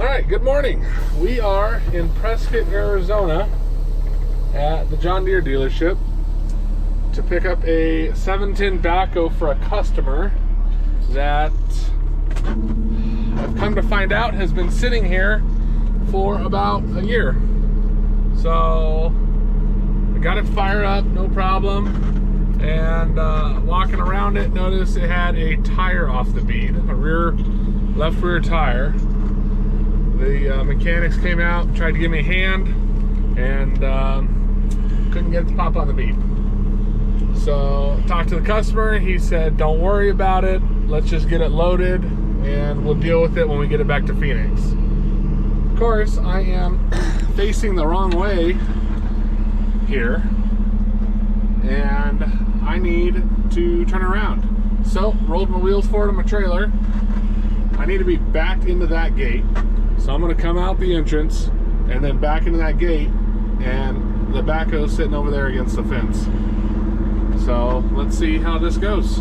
Alright, good morning. We are in Prescott, Arizona at the John Deere dealership to pick up a 710 backhoe for a customer that I've come to find out has been sitting here for about a year. So I got it fired up, no problem, and walking around it, noticed it had a tire off the bead, a left rear tire. The mechanics came out, tried to give me a hand, and couldn't get it to pop on the bead. So talked to the customer. He said, don't worry about it. Let's just get it loaded, and we'll deal with it when we get it back to Phoenix. Of course, I am facing the wrong way here, and I need to turn around. So rolled my wheels forward on my trailer. I need to be backed into that gate. So I'm going to come out the entrance and then back into that gate, and the backhoe's sitting over there against the fence. So let's see how this goes.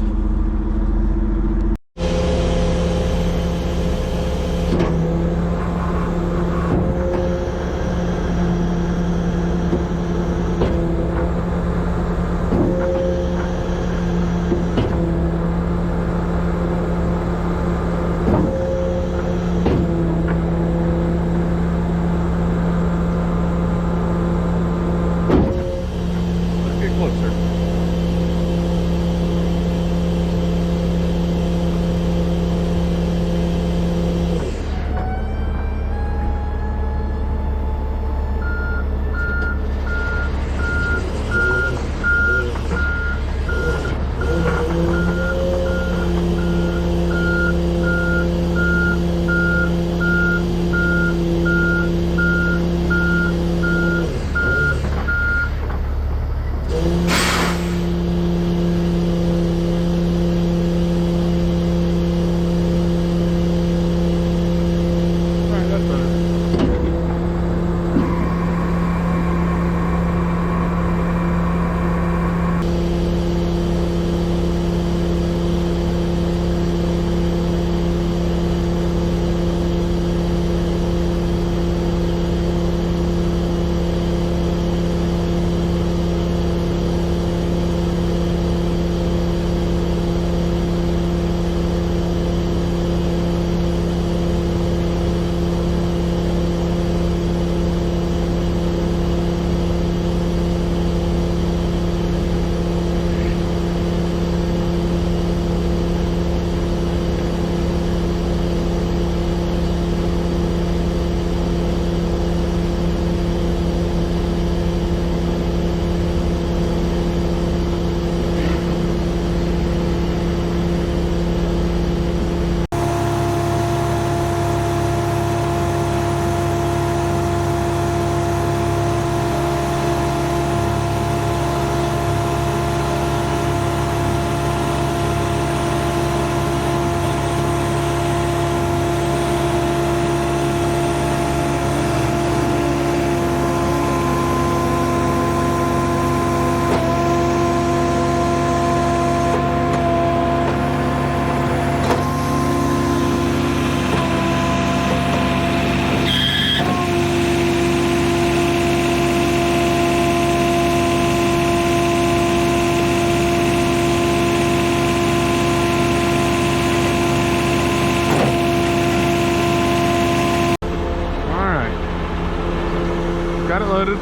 Got it loaded.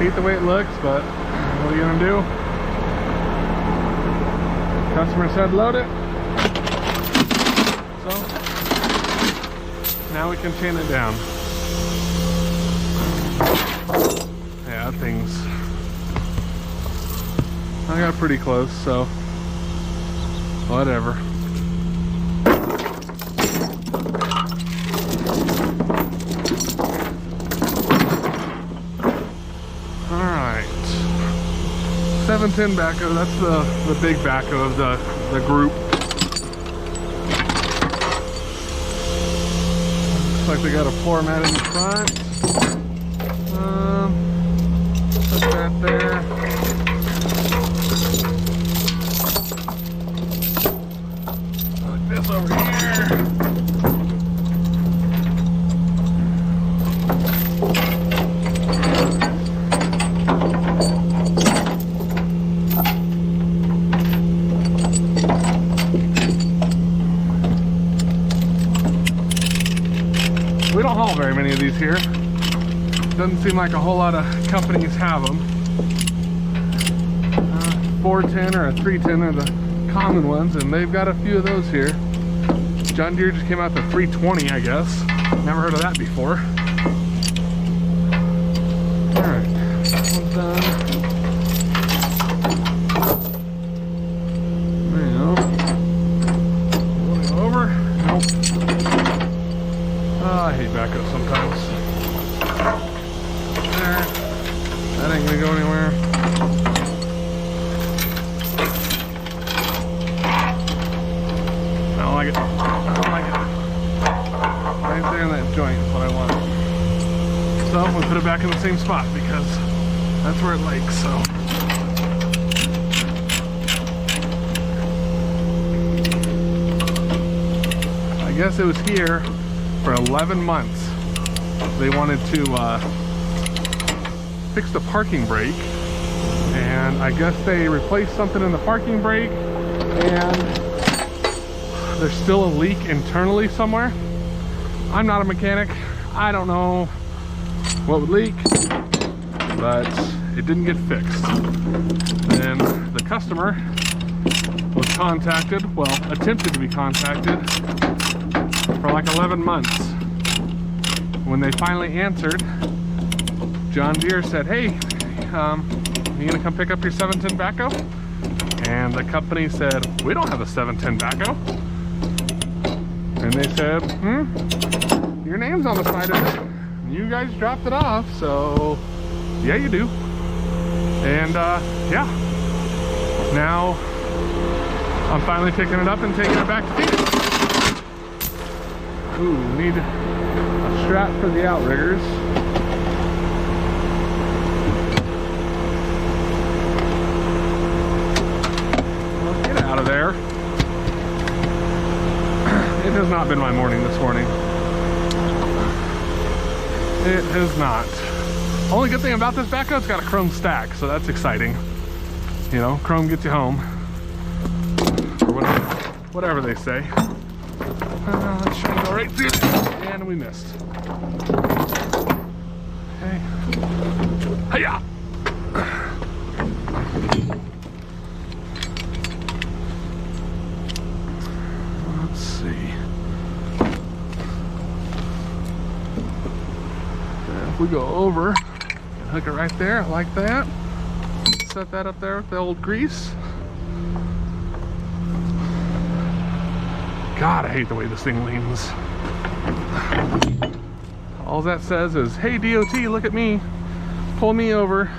Hate the way it looks, but what are you gonna do? Customer said load it. So now we can chain it down. Yeah, I got pretty close, so whatever. Alright. 710 backhoe, that's the big backhoe of the group. Looks like they got a floor mat in the front. Put that there. Put this over here. of these here. Doesn't seem like a whole lot of companies have them. 410 or a 310 are the common ones, and they've got a few of those here. John Deere just came out the 320, I guess. Never heard of that before. Alright, that one's done. Now, going over. Nope. Oh, I hate backhoe sometimes. There. That ain't gonna go anywhere. I don't like it. I don't like it. Right there in that joint is what I want. So we'll put it back in the same spot because that's where it likes. So I guess it was here for 11 months. They wanted to fix the parking brake, and I guess they replaced something in the parking brake, and there's still a leak internally somewhere. I'm not a mechanic. I don't know what would leak, but it didn't get fixed. And the customer was contacted, well, attempted to be contacted for like 11 months. When they finally answered, John Deere said, hey, you gonna come pick up your 710 backhoe? And the company said, we don't have a 710 backhoe. And they said, your name's on the side of it. You guys dropped it off, so yeah, you do. And yeah, now I'm finally picking it up and taking it back to Phoenix. Ooh, need a strap for the outriggers. Well, get out of there. It has not been my morning this morning. It has not. Only good thing about this backhoe, it's got a chrome stack, so that's exciting. You know, chrome gets you home. Or whatever they say. Let's try to go right through it. And we missed. Okay. Hiya! Let's see. If we go over, hook it right there, like that. Set that up there with the old grease. God, I hate the way this thing leans. All that says is, hey DOT, look at me. Pull me over.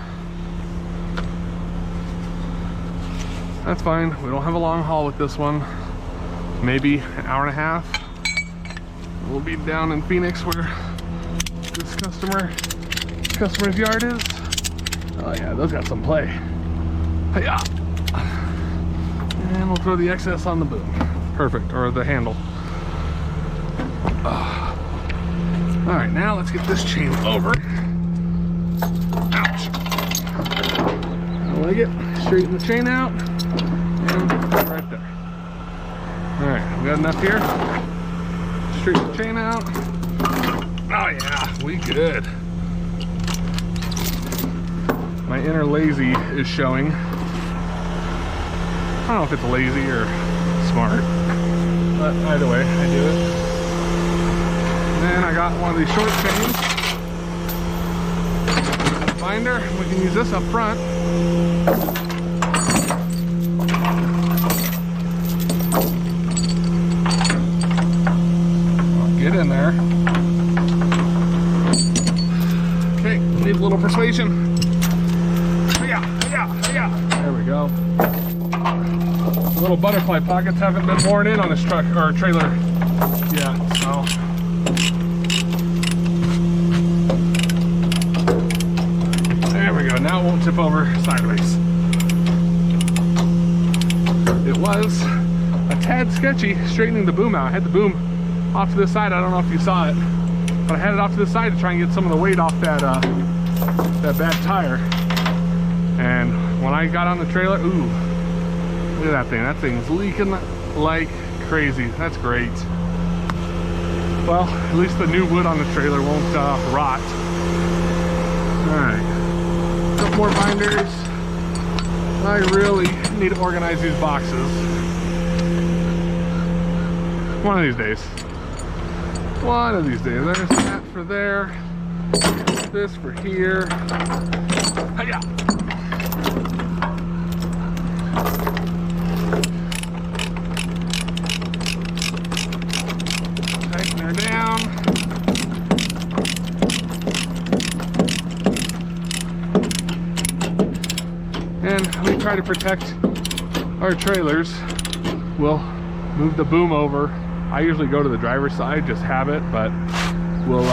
That's fine. We don't have a long haul with this one. Maybe an hour and a half. We'll be down in Phoenix where this customer's yard is. Oh yeah, those got some play. Hiya! And we'll throw the excess on the boom. Perfect, or the handle. All right, now let's get this chain over. Ouch! I like it. Straighten the chain out, and right there. All right, we got enough here. Straighten the chain out. Oh yeah, we good. My inner lazy is showing. I don't know if it's lazy or smart, but either way, I do it. And then I got one of these short chains. Binder, we can use this up front. I'll get in there. Okay, need a little persuasion. There we go. Little butterfly pockets haven't been worn in on this truck or trailer yet, so. There we go. Now it won't tip over sideways. It was a tad sketchy straightening the boom out. I had the boom off to the side. I don't know if you saw it, but I had it off to the side to try and get some of the weight off that that bad tire. And when I got on the trailer, ooh, look at that thing. That thing's leaking like crazy. That's great. Well, at least the new wood on the trailer won't rot. Alright, a couple more binders. I really need to organize these boxes. One of these days. One of these days. There's that for there. This for here. Hiya! Tighten her down. And we try to protect our trailers. We'll move the boom over. I usually go to the driver's side, just habit, but we'll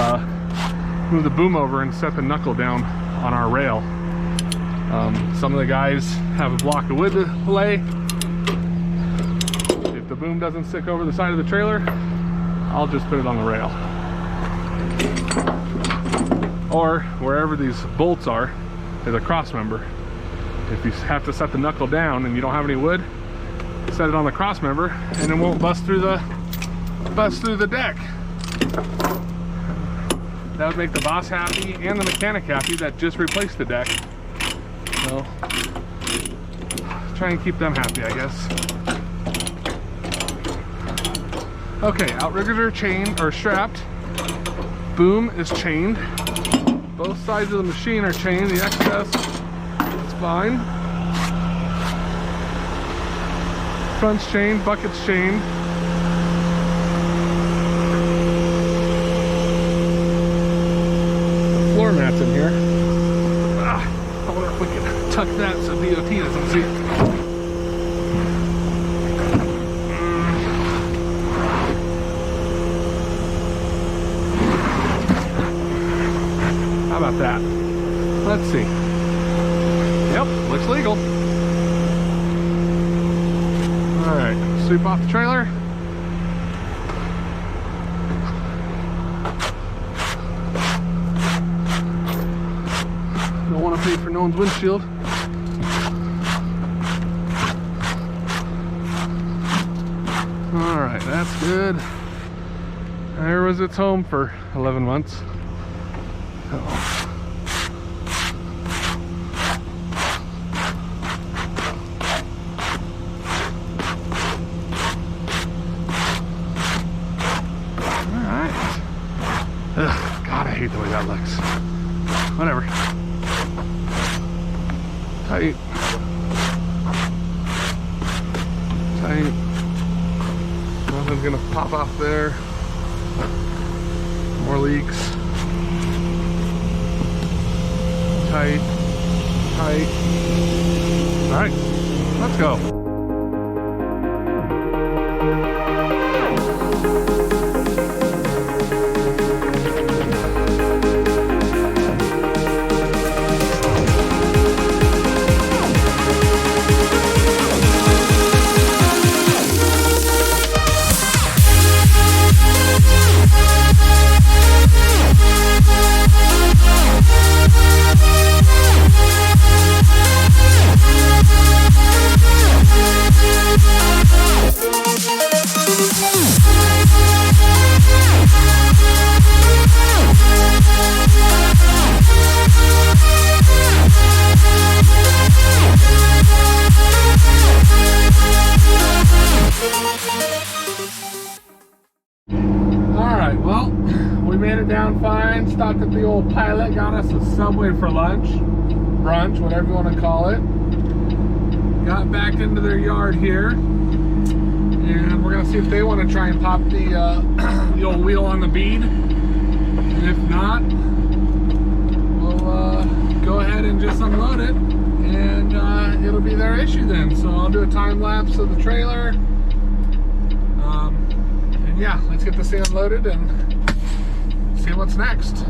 move the boom over and set the knuckle down on our rail. Some of the guys have a block of wood to lay. If the boom doesn't stick over the side of the trailer, I'll just put it on the rail. Or wherever these bolts are, there's a cross member. If you have to set the knuckle down and you don't have any wood, set it on the cross member and it won't bust through the deck. That would make the boss happy and the mechanic happy that just replaced the deck. So try and keep them happy, I guess. Okay, outriggers are chained or strapped. Boom is chained. Both sides of the machine are chained. The excess is fine. Front's chained, bucket's chained. The floor mat's in here. I wonder if we can tuck that so DOT doesn't see it. How about that? Let's see. Yep, looks legal. Alright, sweep off the trailer. Don't want to pay for no one's windshield. Alright, that's good. There was its home for 11 months. God, I hate the way that looks. Whatever. Tight. Tight. Nothing's gonna pop off there. More leaks. Tight. Tight. Alright, let's go. Down fine, stopped at the old Pilot, got us a Subway for lunch, brunch, whatever you want to call it. Got back into their yard here, and we're gonna see if they want to try and pop the old wheel on the bead. And if not, we'll go ahead and just unload it, and it'll be their issue then. So I'll do a time lapse of the trailer, and yeah, let's get this thing unloaded and see what's next.